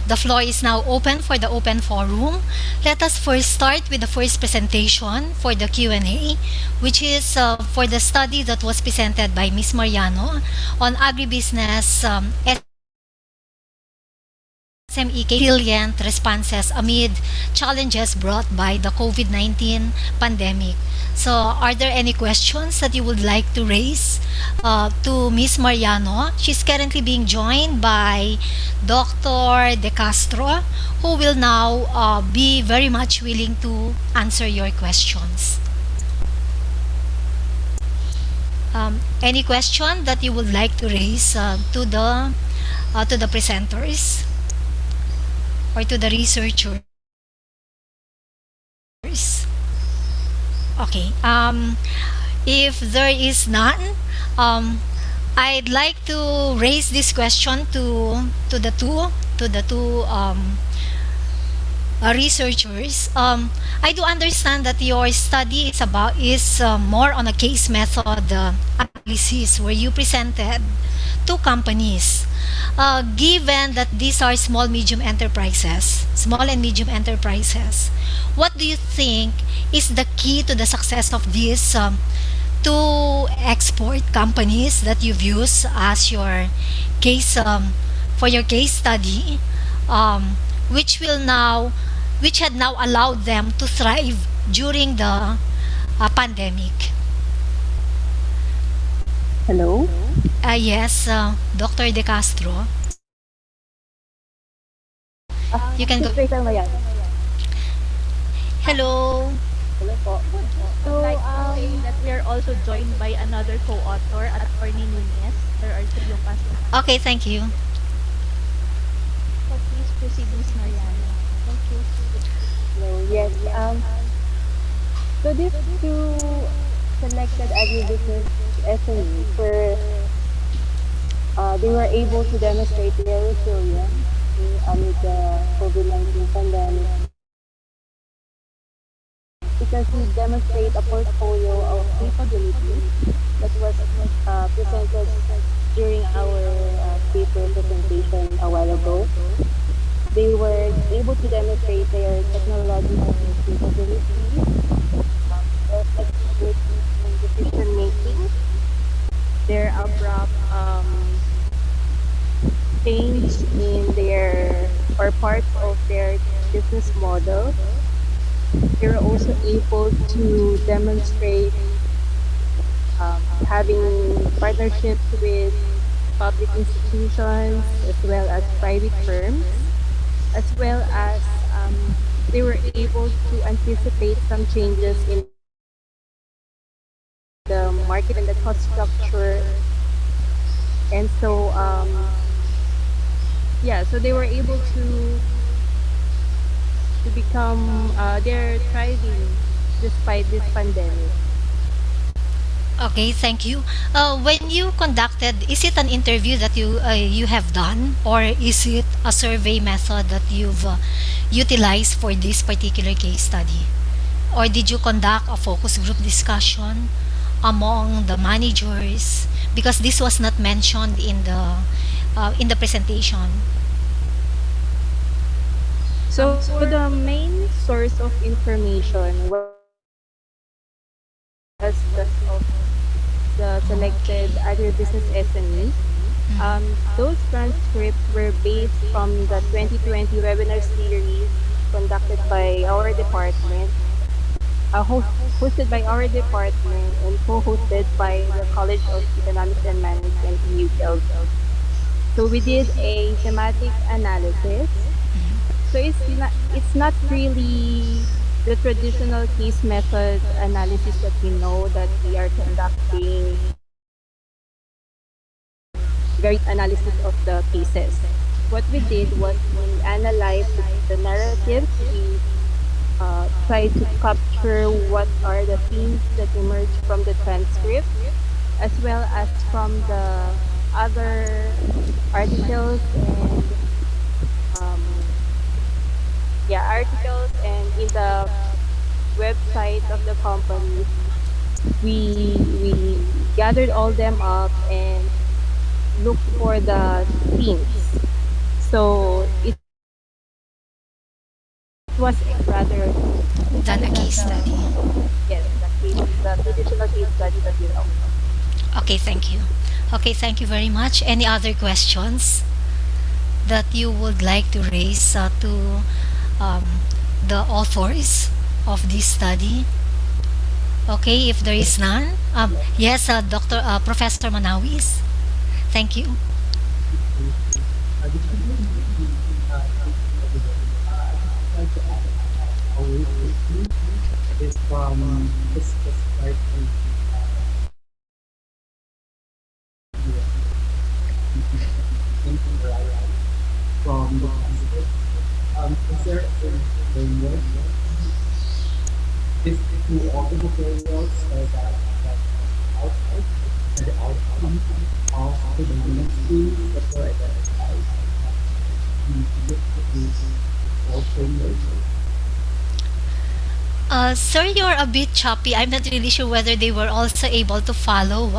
The floor is now open for the open forum. Let us first start with the first presentation for the Q&A, which is for the study that was presented by Ms. Mariano on agribusiness SME resilient responses amid challenges brought by the COVID-19 pandemic. So, are there any questions that you would like to raise to Ms. Mariano? She's currently being joined by Dr. De Castro, who will now be very much willing to answer your questions. Any question that you would like to raise to the presenters or to the researchers? Okay. If there is none, I'd like to raise this question to the two researchers. I do understand that your study is more on a case method analysis where you presented two companies. Given that these are small and medium enterprises, what do you think is the key to the success of these two export companies that you've used as your case for your case study, which had now allowed them to thrive during the pandemic? Hello? Yes, Dr. De Castro. You can go. Sis Rachel Mayan. Hello. Hello po. Would So, like to say that we are also joined by another co-author, Attorney Nunez. There are three of us. Okay, thank you. So please proceed, Ms. Mariana. Thank you. hello, yes. So these two selected agribusiness SMEs they were able to demonstrate their resilience amid the COVID-19 pandemic because we demonstrate a portfolio of capabilities that was presented during our paper presentation a while ago. They were able to demonstrate their technological capabilities, their flexibility in decision making, their abrupt change in their or parts of their business model. They were also able to demonstrate having partnerships with public institutions as well as private firms, as well as they were able to anticipate some changes in the market and the cost structure. And so, so they were able to become, they're thriving despite this pandemic. Okay, thank you. When you conducted, is it an interview that you have done, or is it a survey method that you've utilized for this particular case study, or did you conduct a focus group discussion among the managers? Because this was not mentioned in the presentation. So the main source of information was of the selected agribusiness SMEs. Those transcripts were based from the 2020 webinar series conducted by our department, hosted by our department and co-hosted by the College of Economics and Management in UTL. So we did a thematic analysis. So it's not really the traditional case method analysis that we know that we are conducting very analysis of the cases. What we did was we analyzed the narratives. We tried to capture what are the themes that emerge from the transcript, as well as from the other articles and in the website of the company. We gathered all them up and looked for the themes. So it was rather Than a case study. yes, the traditional case study that we know. Okay, thank you. Okay, thank you very much. Any other questions that you would like to raise to um, the authors of this study? Okay, if there is none, yes, Dr. Professor Manawis. Thank you. Okay. Before we proceed further, I just would like to ask our listeners if this start with things arising from the transcripts. Is there a framework if to all the materials that output and the outcome of predominant themes that were identified be put to all frameworks? Sir, you're a bit choppy. I'm not really sure whether they were also able to follow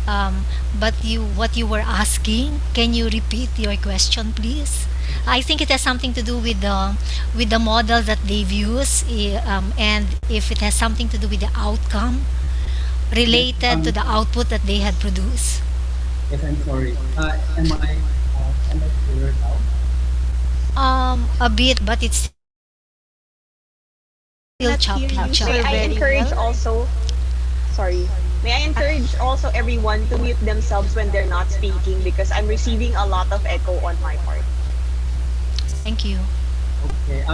um, what you were asking. Can you repeat your question, please? I think it has something to do with the model that they've used, and if it has something to do with the outcome Yes, related to the output that they had produced. yes, I'm sorry. Am I clearer now? A bit, but it's still Cannot hear choppy. you, May sir, I very encourage well. also, sorry, may I encourage also everyone to mute themselves when they're not speaking because I'm receiving a lot of echo on my part. Thank you. Okay.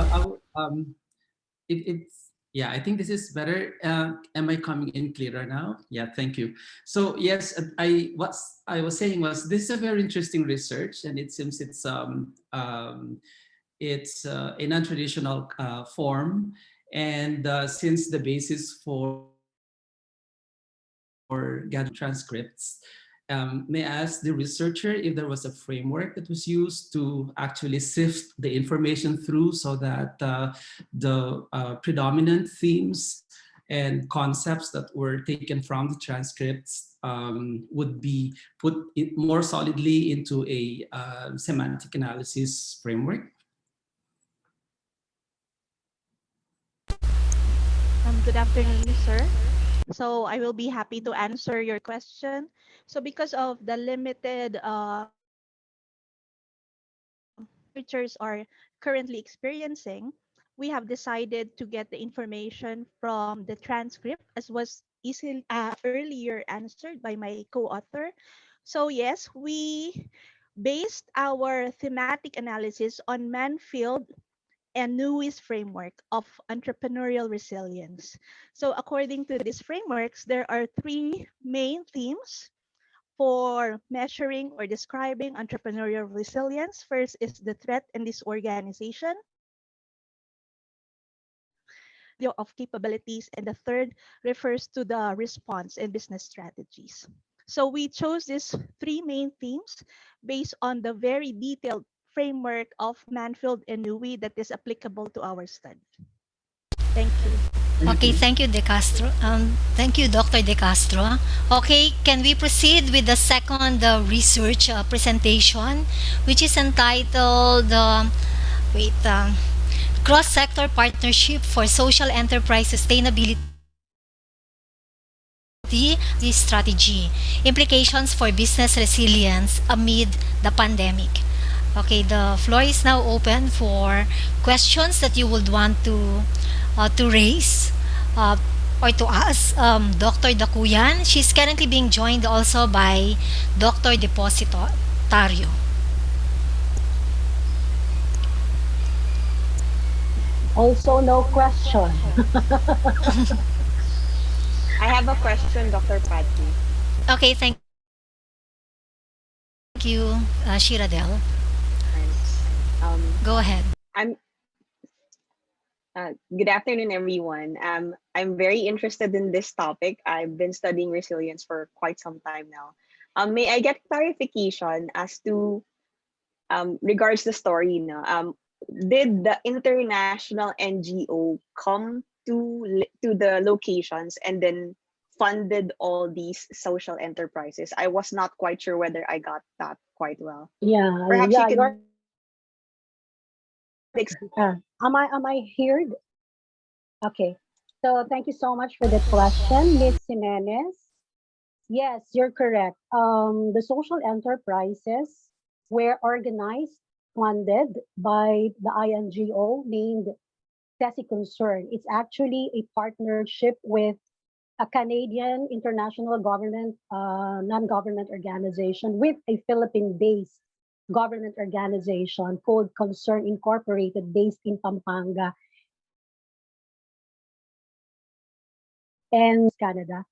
It's yeah. I think this is better. Am I coming in clearer now? Yeah. Thank you. So yes, I was saying was this is a very interesting research, and it seems it's a non-traditional form, and since the basis for gathering transcripts. May I ask the researcher if there was a framework that was used to actually sift the information through so that the predominant themes and concepts that were taken from the transcripts would be put more solidly into a semantic analysis framework? Good afternoon, sir. So I will be happy to answer your question. So because of the limited researchers are currently experiencing, we have decided to get the information from the transcript, as was earlier answered by my co-author. So yes, we based our thematic analysis on Manfield and Newey's framework of entrepreneurial resilience. So according to these frameworks, there are three main themes for measuring or describing entrepreneurial resilience. First is the threat and disorganization, the of capabilities, and the third refers to the response and business strategies. So we chose these three main themes based on the very detailed framework of Manfield and Newey that is applicable to our study. Thank you. Thank Okay, you. thank you, De Castro. Thank you, Dr. De Castro. Okay, can we proceed with the second research presentation, which is entitled wait, Cross-Sector Partnership for Social Enterprise Sustainability Strategy, Implications for Business Resilience Amid the Pandemic. Okay, the floor is now open for questions that you would want to raise uh, or to ask Dr. Dakuyan. She's currently being joined also by Dr. Depositario. Also, no question. I have a question, Dr. Patty. Okay, thank you, Shiradel. Thanks. Go ahead. I'm Good afternoon, everyone. I'm very interested in this topic. I've been studying resilience for quite some time now. May I get clarification as to regards the story? No, did the international NGO come to the locations and then funded all these social enterprises? I was not quite sure whether I got that quite well. Yeah, Perhaps you yeah, could you're correct. Am I heard? Okay. So thank you so much for that question, Miss Jimenez. Yes, you're correct. The social enterprises were organized, funded by the INGO named Tessie Concern. It's actually a partnership with a Canadian international government, non-government organization with a Philippine-based government organization called Concern Incorporated, based in Pampanga and Canada,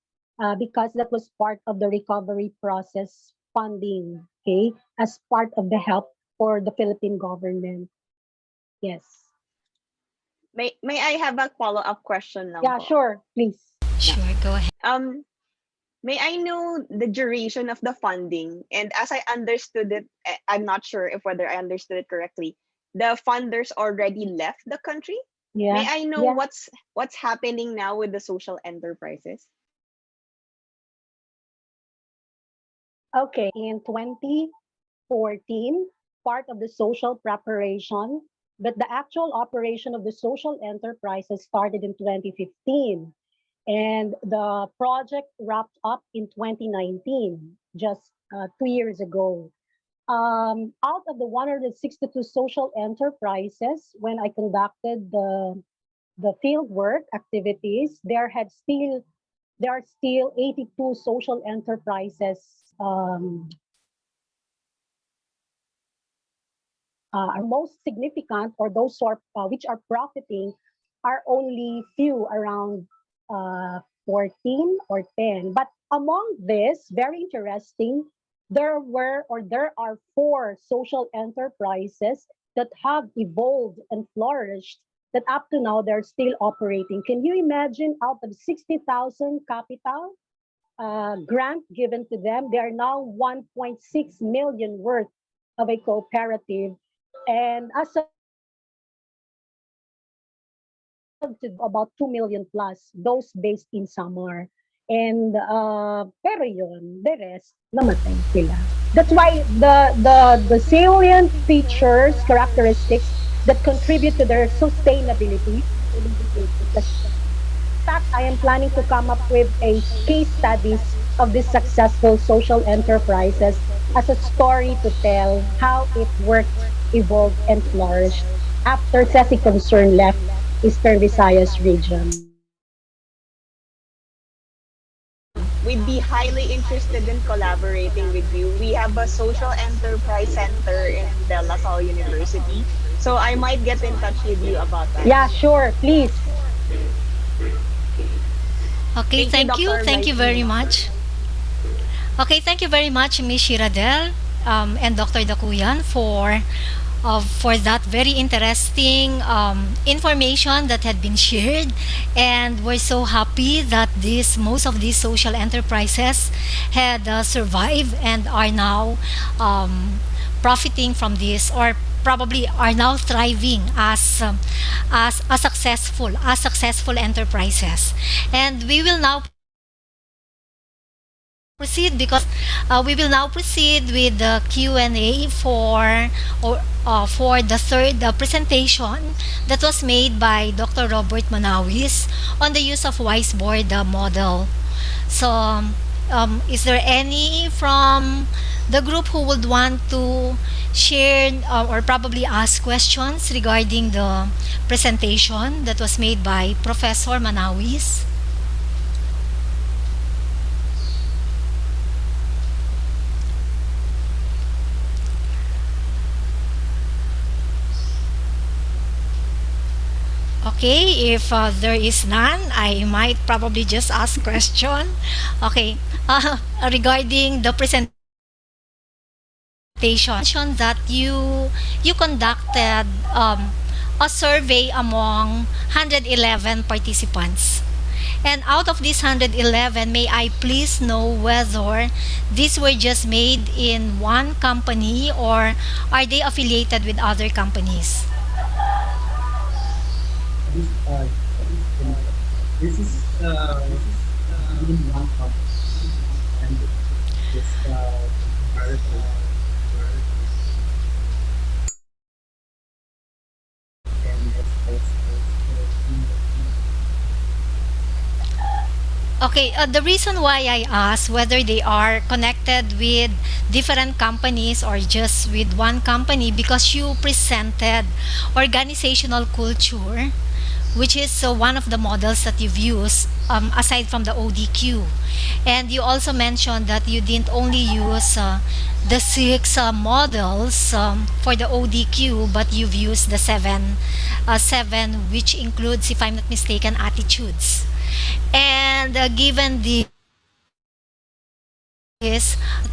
because that was part of the recovery process funding, okay, as part of the help for the Philippine government. Yes. May I have a follow-up question lang Yeah, po? sure, please. Yeah. Sure, go ahead. Um, may I know the duration of the funding? And as I understood it, I'm not sure if whether I understood it correctly. The funders already left the country. May Yeah, I know yeah. what's happening now with the social enterprises? Okay, in 2014, part of the social preparation, but the actual operation of the social enterprises started in 2015. And the project wrapped up in 2019, just 2 years ago. Out of the 162 social enterprises, when I conducted the field work activities, there are still 82 social enterprises are most significant, or those who are, which are profiting, are only few, around 14 or 10. But among this, very interesting, there are four social enterprises that have evolved and flourished, that up to now they're still operating. Can you imagine, out of 60,000 capital grant given to them, they are now 1.6 million worth of a cooperative. And as of about 2 million plus, those based in Samar. And pero yun, the rest, namatay sila. That's why the salient features, characteristics that contribute to their sustainability. In fact, I am planning to come up with a case studies of these successful social enterprises as a story to tell how it worked, evolved, and flourished after Ceci Concern left Eastern Visayas region. We'd be highly interested in collaborating with you. We have a social enterprise center in De La Salle University. So I might get in touch with you about that. Yeah, sure, please. Okay, Thank you, thank you. Dr. Thank you very Maitino. much. Okay, thank you very much, Ms. Shiradel, and Dr. Dakuyan, for that very interesting information that had been shared. And we're so happy that most of these social enterprises had survived and are now profiting from this, or probably are now thriving as a successful enterprises. And we will now proceed with the Q&A for the third presentation that was made by Dr. Robert Manawis on the use of whiteboard model. So, is there any from the group who would want to share or probably ask questions regarding the presentation that was made by Professor Manawis? Okay, if there is none, I might probably just ask question. Okay, regarding the presentation that you conducted a survey among 111 participants. And out of these 111, may I please know whether these were just made in one company, or are they affiliated with other companies? This, this is within one company, and this private. Okay, the reason why I asked whether they are connected with different companies or just with one company, because you presented organizational culture, which is one of the models that you've used aside from the ODQ. And you also mentioned that you didn't only use the six models for the ODQ, but you've used the seven, which includes, if I'm not mistaken, attitudes. And given this,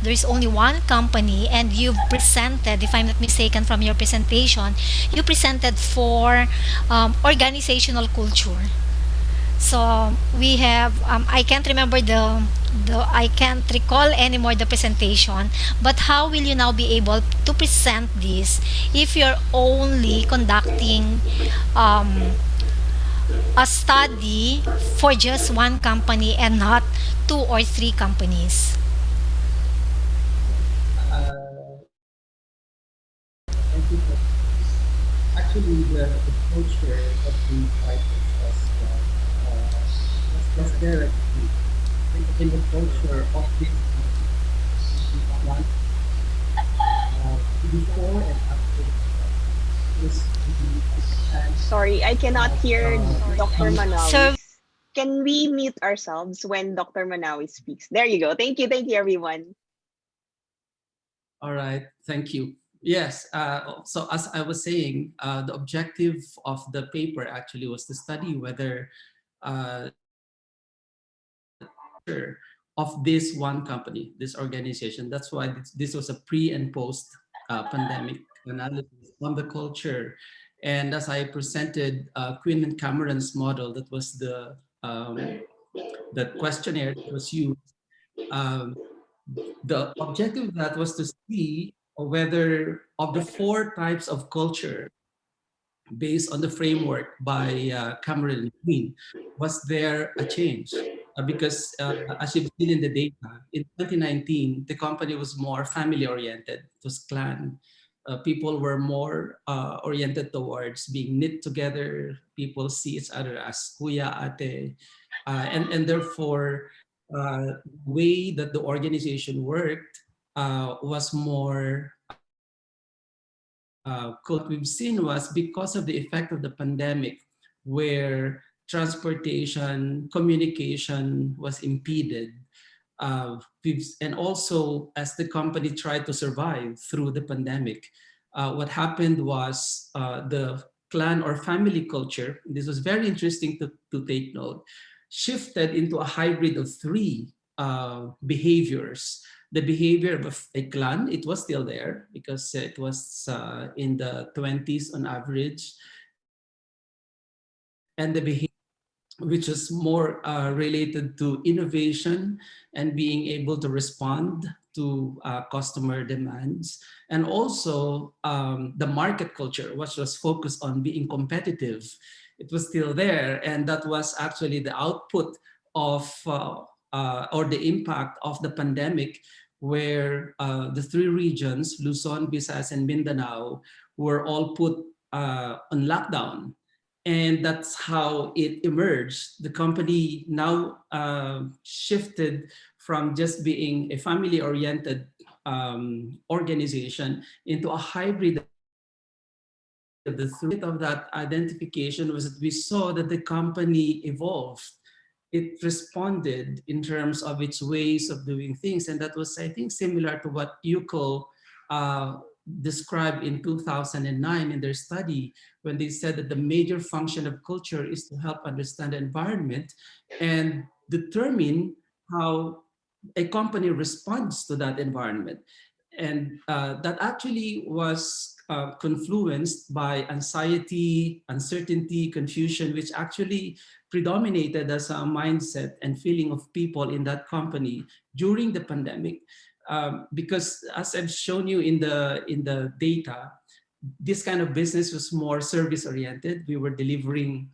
there's only one company, and you've presented, if I'm not mistaken from your presentation, you presented for organizational culture. So we have, I can't remember I can't recall anymore the presentation, but how will you now be able to present this if you're only conducting um, a study for just one company and not two or three companies? Thank you for actually the culture that we try to assess was there actually in the culture of this one before and after this we understand Sorry, I cannot that hear Dr. So Manawis. Can we mute ourselves when Dr. Manawis speaks? There you go. Thank you, everyone. all right, thank you. Yes, so as I was saying, the objective of the paper actually was to study whether of this one company, this organization. That's why this was a pre and post pandemic analysis on the culture. And as I presented, Quinn and Cameron's model, that was the questionnaire that was used. Um, the objective of that was to see whether of the four types of culture based on the framework by Cameron and Queen, was there a change? Because as you've seen in the data, in 2019, the company was more family oriented. It was clan. People were more oriented towards being knit together. People see each other as kuya, ate. And therefore, the way that the organization worked was more what we've seen was because of the effect of the pandemic, where transportation, communication was impeded. And also, as the company tried to survive through the pandemic, what happened was the clan or family culture, this was very interesting to take note, shifted into a hybrid of three behaviors. The behavior of a clan, it was still there because it was in the 20s on average. And the behavior which is more related to innovation and being able to respond to customer demands. And also the market culture, which was focused on being competitive. It was still there. And that was actually the output of, or the impact of the pandemic, where the three regions, Luzon, Visayas, and Mindanao, were all put on lockdown, and that's how it emerged. The company now shifted from just being a family-oriented organization into a hybrid of the three. Of that identification was that we saw that the company evolved. It responded in terms of its ways of doing things, and that was, I think, similar to what UCO uh, described in 2009 in their study, when they said that the major function of culture is to help understand the environment and determine how a company responds to that environment. And that actually was confluenced by anxiety, uncertainty, confusion, which actually predominated as a mindset and feeling of people in that company during the pandemic. Because as I've shown you in the data, this kind of business was more service oriented. They were delivering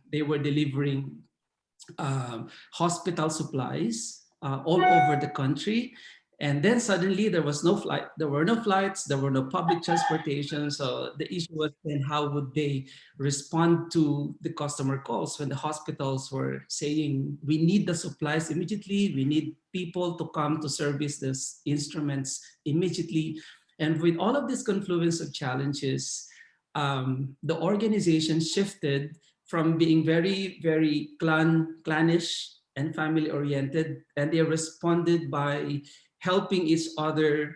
hospital supplies all over the country. And then suddenly there was no flight, there were no flights, there were no public transportation. So the issue was then how would they respond to the customer calls when the hospitals were saying, we need the supplies immediately, we need people to come to service these instruments immediately. And with all of this confluence of challenges, the organization shifted from being very, very clannish and family oriented, and they responded by helping each other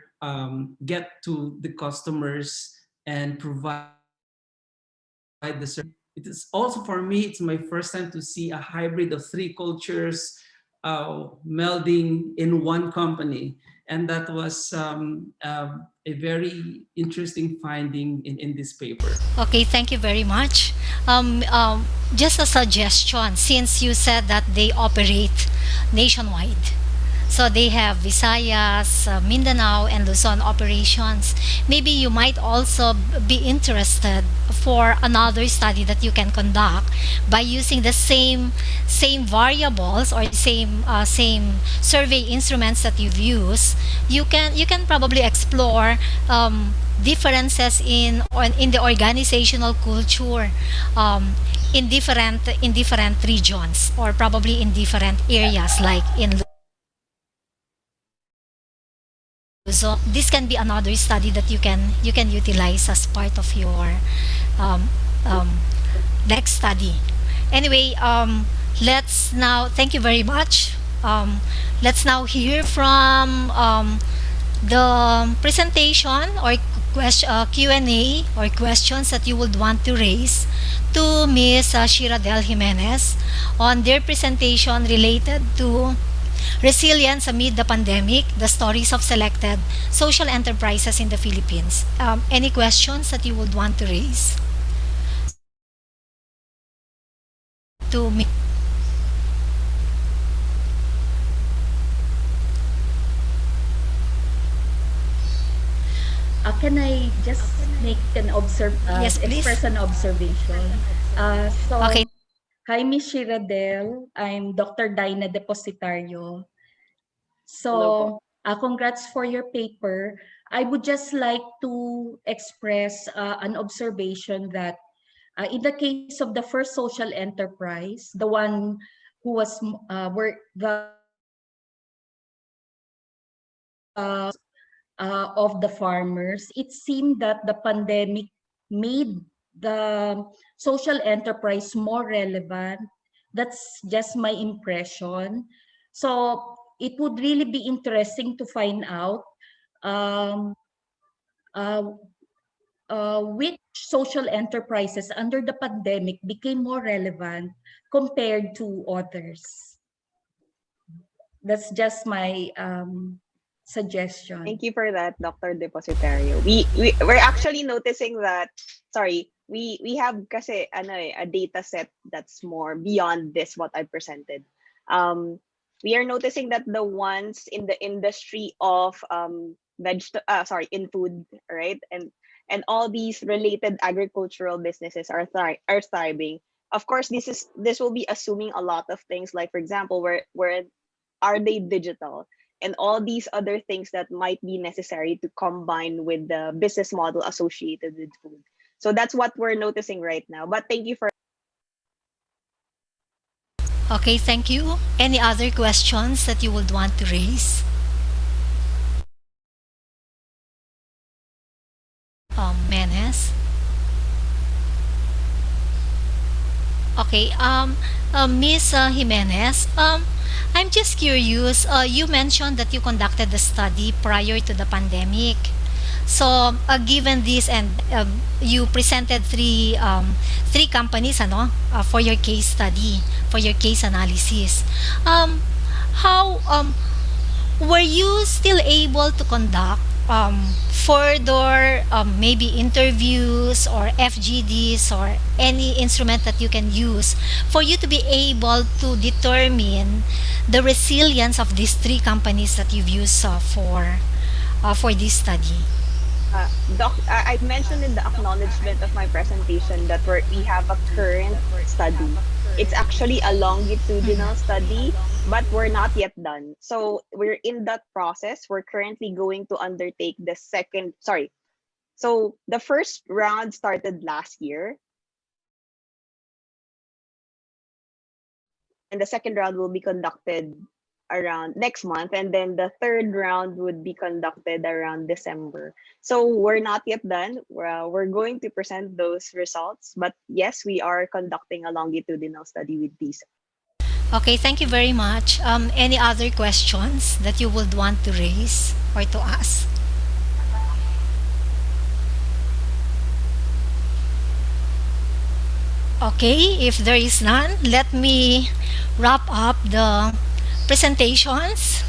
get to the customers and provide the service. It is also for me, it's my first time to see a hybrid of three cultures melding in one company. And that was a very interesting finding in this paper. Okay, thank you very much. Just a suggestion, since you said that they operate nationwide. So they have Visayas, Mindanao, and Luzon operations. Maybe you might also be interested for another study that you can conduct by using the same variables or same survey instruments that you've used. You can probably explore differences in the organizational culture in different regions, or probably in different areas, like in Luzon. This can be another study that you can utilize as part of your um, um, next study. Anyway, let's now thank you very much. Let's now hear from the presentation or Q&A or questions that you would want to raise to Ms. Shira Del Jimenez on their presentation related to resilience amid the pandemic, the stories of selected social enterprises in the Philippines. Any questions that you would want to raise to me? Can I just make an Yes, please. express an observation? Okay. Hi, Miss Shiradel. I'm Dr. Dina Depositario. Hello po. Congrats for your paper. I would just like to express an observation that in the case of the first social enterprise, the one who was where of the farmers, it seemed that the pandemic made the social enterprise more relevant. That's just my impression. So it would really be interesting to find out um, uh, which social enterprises under the pandemic became more relevant compared to others. That's just my suggestion. Thank you for that, Dr. Depositario. We're actually noticing that, sorry, we have kasi ano a data set that's more beyond this what I presented. We are noticing that the ones in the industry of in food, right? And all these related agricultural businesses are thriving. Of course, this will be assuming a lot of things, like for example, where are they digital, and all these other things that might be necessary to combine with the business model associated with food. So that's what we're noticing right now. But thank you for Okay, thank you. Any other questions that you would want to raise? Menes? Okay, Miss Jimenez, I'm just curious. You mentioned that you conducted the study prior to the pandemic. So, given this, and you presented three companies, ano, for your case study, for your case analysis. How were you still able to conduct further maybe interviews or FGDs or any instrument that you can use for you to be able to determine the resilience of these three companies that you've used for this study? I mentioned in the acknowledgement of my presentation that we have a current study It's actually a longitudinal study, but we're not yet done. So we're in that process. We're currently going to undertake the second, sorry. So the first round started last year, and the second round will be conducted around next month, and then the third round would be conducted around December. So we're not yet done. We're going to present those results, but yes, we are conducting a longitudinal study with these. Okay, thank you very much. Any other questions that you would want to raise or to ask? Okay, if there is none, let me wrap up the presentations.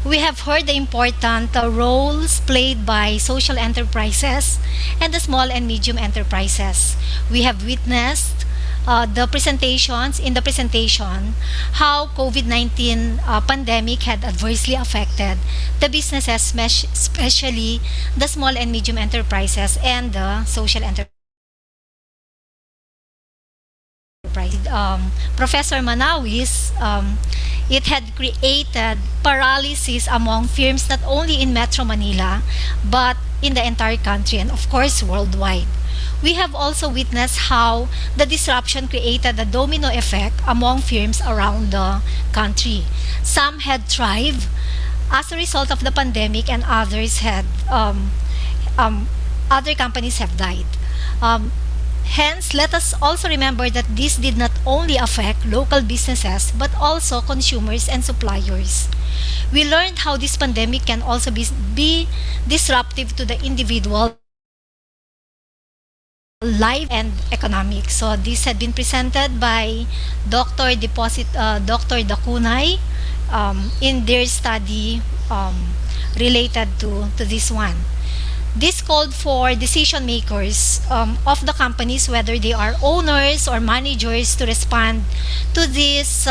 We have heard the important roles played by social enterprises and the small and medium enterprises. We have witnessed the presentation how COVID-19 pandemic had adversely affected the businesses, especially the small and medium enterprises and the social enterprises. Professor Manawis, it had created paralysis among firms not only in Metro Manila but in the entire country and of course worldwide. We have also witnessed how the disruption created a domino effect among firms around the country. Some had thrived as a result of the pandemic and others had um, other companies have died. Um, Hence, let us also remember that this did not only affect local businesses but also consumers and suppliers. We learned how this pandemic can also be disruptive to the individual life and economic. So this had been presented by Dr. Dakunay in their study related to this one. This called for decision makers of the companies, whether they are owners or managers, to respond to this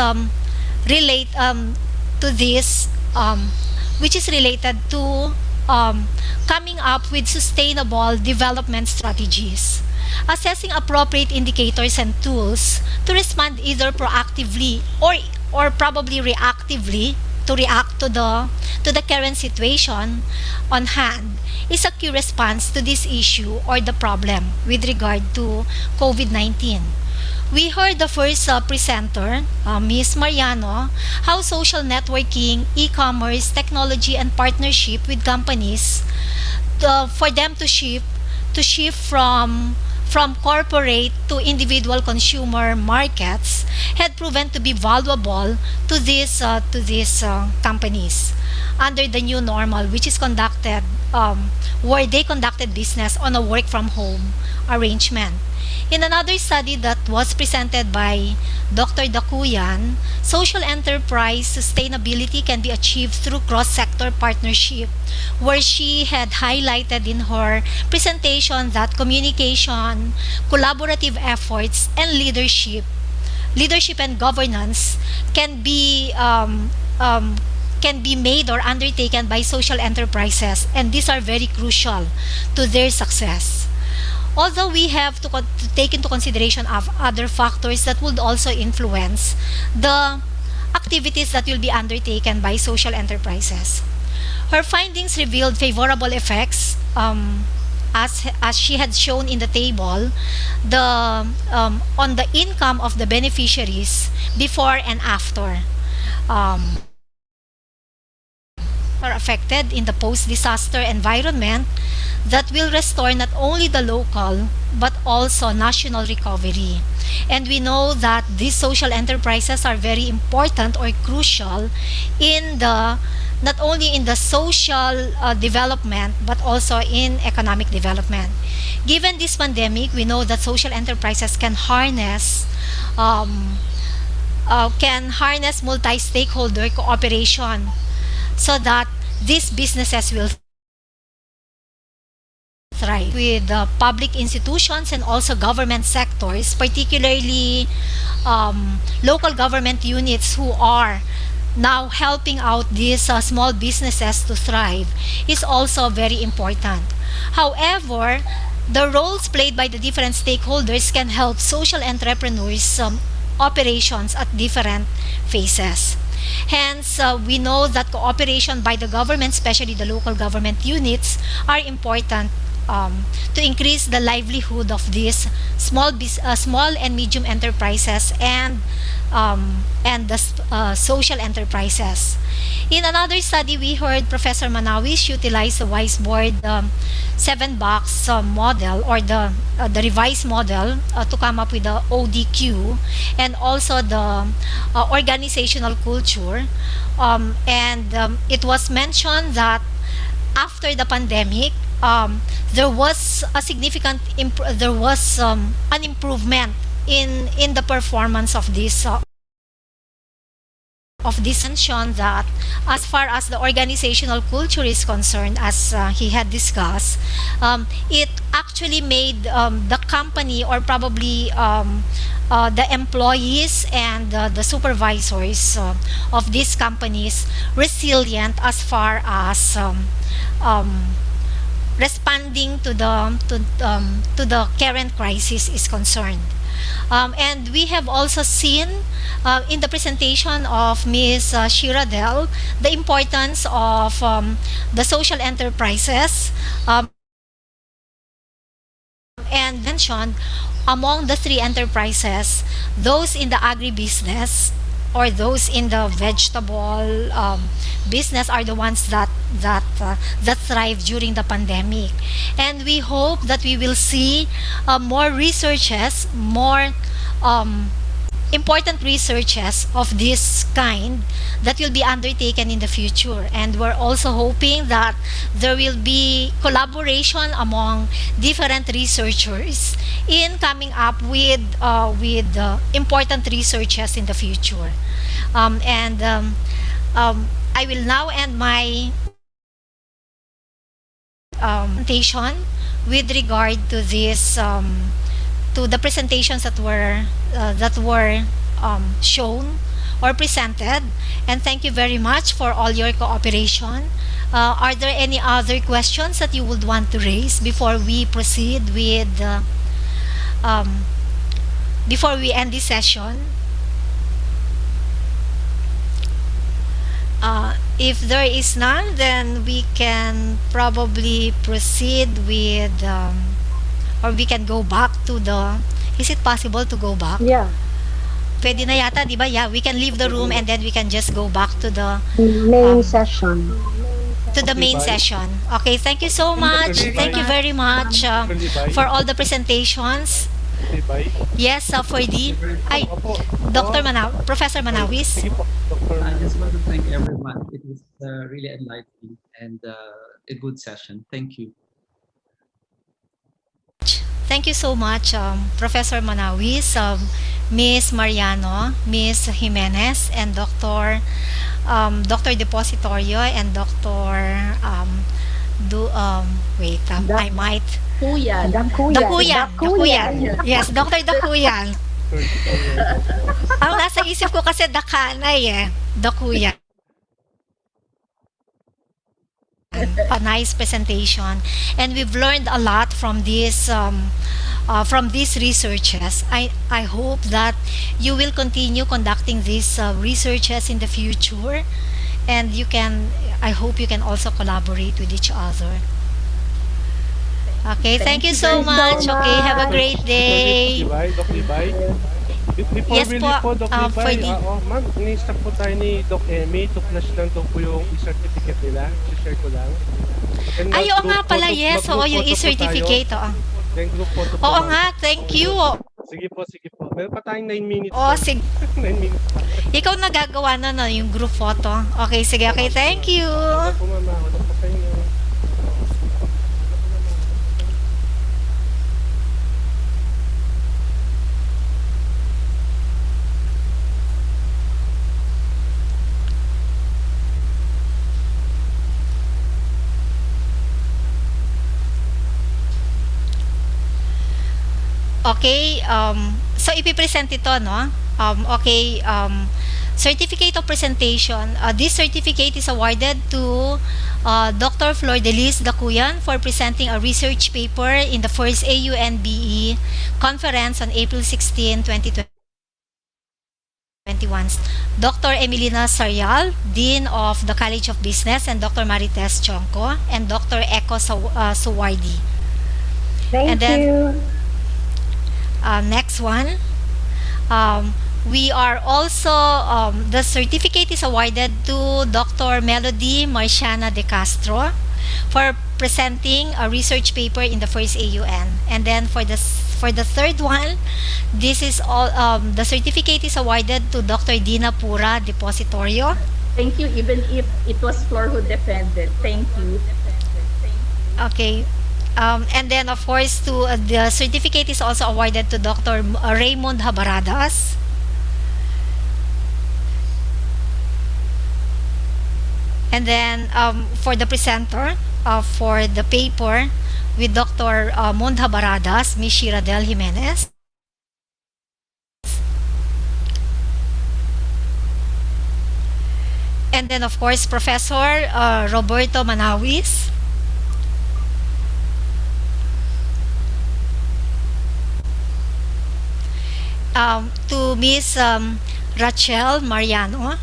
relate to this which is related to coming up with sustainable development strategies, assessing appropriate indicators and tools to respond either proactively or probably reactively to react to the current situation on hand is a key response to this issue or the problem with regard to COVID-19. We heard the first presenter, Ms. Mariano, how social networking, e-commerce, technology, and partnership with companies for them to shift from corporate to individual consumer markets had proven to be valuable to these companies under the new normal, which is conducted where they conducted business on a work from home arrangement. In another study that was presented by Dr. Dakuyan, social enterprise sustainability can be achieved through cross-sector partnership, where she had highlighted in her presentation that communication, collaborative efforts, and leadership and governance can be made or undertaken by social enterprises, and these are very crucial to their success. Although we have to take into consideration of other factors that would also influence the activities that will be undertaken by social enterprises. Her findings revealed favorable effects as she had shown in the table on the income of the beneficiaries before and after are affected in the post-disaster environment that will restore not only the local but also national recovery. And we know that these social enterprises are very important or crucial in the not only in the social development but also in economic development. Given this pandemic, we know that social enterprises can harness multi-stakeholder cooperation so that these businesses will thrive with public institutions and also government sectors, particularly local government units who are now helping out these small businesses to thrive is also very important. However, the roles played by the different stakeholders can help social entrepreneurs operations at different phases. Hence, we know that cooperation by the government, especially the local government units, are important to increase the livelihood of these small and medium enterprises and the social enterprises. In another study, we heard Professor Manawis utilize the Wiseboard 7-box model, or the revised model, to come up with the ODQ, and also the organizational culture. It was mentioned that after the pandemic, there was a significant there was an improvement in the performance of this mention that as far as the organizational culture is concerned, as he had discussed, it actually made the company, or probably the employees and the supervisors of these companies, resilient as far as responding to the current crisis is concerned. And we have also seen in the presentation of Ms. Shiradel the importance of the social enterprises, and mentioned among the three enterprises, those in the agribusiness or those in the vegetable business are the ones that thrive during the pandemic. And we hope that we will see more researches, more important researches of this kind that will be undertaken in the future. And we're also hoping that there will be collaboration among different researchers in coming up with important researches in the future. I will now end my presentation with regard to this to the presentations that were shown or presented, and thank you very much for all your cooperation. Are there any other questions that you would want to raise before we proceed with before we end this session? If there is none, then we can probably proceed with or we can go back to the, is it possible to go back? Yeah, Pwede na yata, di ba? Yeah, we can leave the room and then we can just go back to the main session. main session. Okay, thank you so much. Thank you very much for all the presentations. Yes, for the ay, Dr. Professor Manawis. I just want to thank everyone. It was really enlightening and a good session. Thank you. Thank you so much, Professor Manawis, Ms. Mariano, Ms. Jimenez, and Dr. Depositorio, and Dr. Wait, I might. Kuyan. Dakuyan. Yes, Dr. Dakuyan. Ang nasa isip ko kasi Dakanay Dakuyan. A nice presentation, and we've learned a lot from these researches. I hope that you will continue conducting these researches in the future, and I hope you can also collaborate with each other. Okay, thank you so much. Okay, have a great day. Doc Libay. Before Yes we po, leave po, Doc for Libay, the- ma'am, ini-stop po tayo ni Doc Emmy to flash lang daw po yung e-certificate nila. I-share ko lang. And Ay, oo mag-group nga pala, photo- yes. mag-group Oo, yung photo po e-certificate. tayo. Oo. Then group photo po, Oo ma'am. nga, thank you. Sige po, sige po. Meron pa tayong 9 minutes. Oo, ma'am. sige. 9 minutes pa. Ikaw nagagawa na no, yung group photo. Okay, sige. Okay, thank you. Wala po, ma'am. Wala po sa inyo. Okay, so ipipresent ito, no? Okay, certificate of presentation. This certificate is awarded to Dr. Flor Delis Dacuyan for presenting a research paper in the first AUN-BE conference on April 16, 2020. 2021, Dr. Emilina Sarial, Dean of the College of Business, and Dr. Marites Chonko, and Dr. Eko Suwardi. And Thank then you. next one, um, we are also, the certificate is awarded to Dr. Melody Marciana de Castro for presenting a research paper in the first AUN. And then for the third one, this is all, the certificate is awarded to Dr. Dina Pura Depositorio. Thank you, even if it was Flor who defended. Thank you. Okay. And then of course to the certificate is also awarded to Dr. Raymond Habaradas. And then for the presenter for the paper with Dr. Mondha Baradas, Ms. Shiradel Jimenez. And then of course Professor Roberto Manawis. To Ms. Rachel Mariano.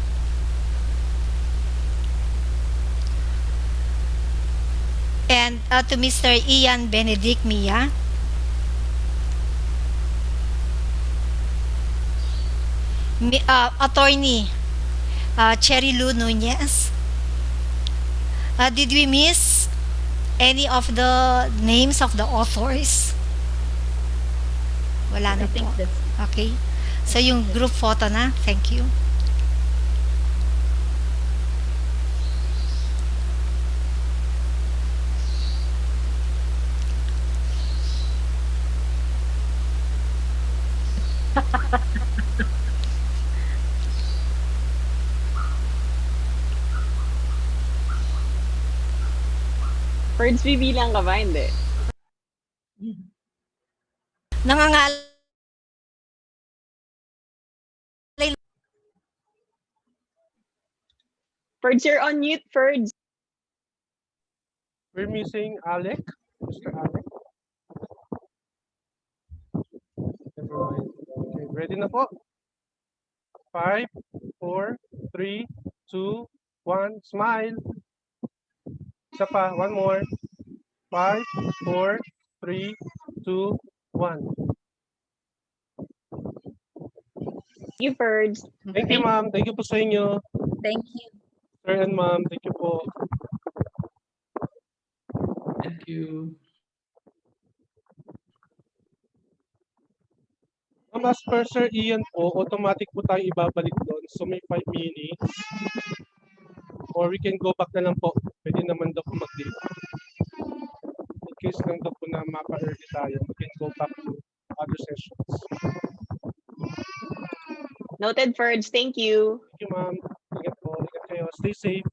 And to Mr. Ian Benedict Mia. Attorney Cherry Lou Nunez. Did we miss any of the names of the authors? Wala I na think po. that's Okay. So yung group photo na. Thank you. Birds, bibilang ka ba? Hindi. Nangangalay. Birds, you're on mute, Birds. We're missing Alec. Mr. Alec. Never mind. Okay, ready na po. 5, 4, 3, 2, 1. Smile. Isa pa. One more. 5, 4, 3, 2, 1. You, Birds. Thank you, ma'am. Thank you po sa inyo. thank you. Sir and ma'am, thank you po. Thank you. Ma'am, as per Sir Ian po, automatic po tayo ibabalik doon. So may 5 minutes. Or we can go back na lang po. Pwede naman daw po mag-date. In case lang daw po na mapa-early tayo, we can go back to other sessions. Noted, Birds. Thank you. Thank you, ma'am. Ingat po. Ingat kayo. Stay safe.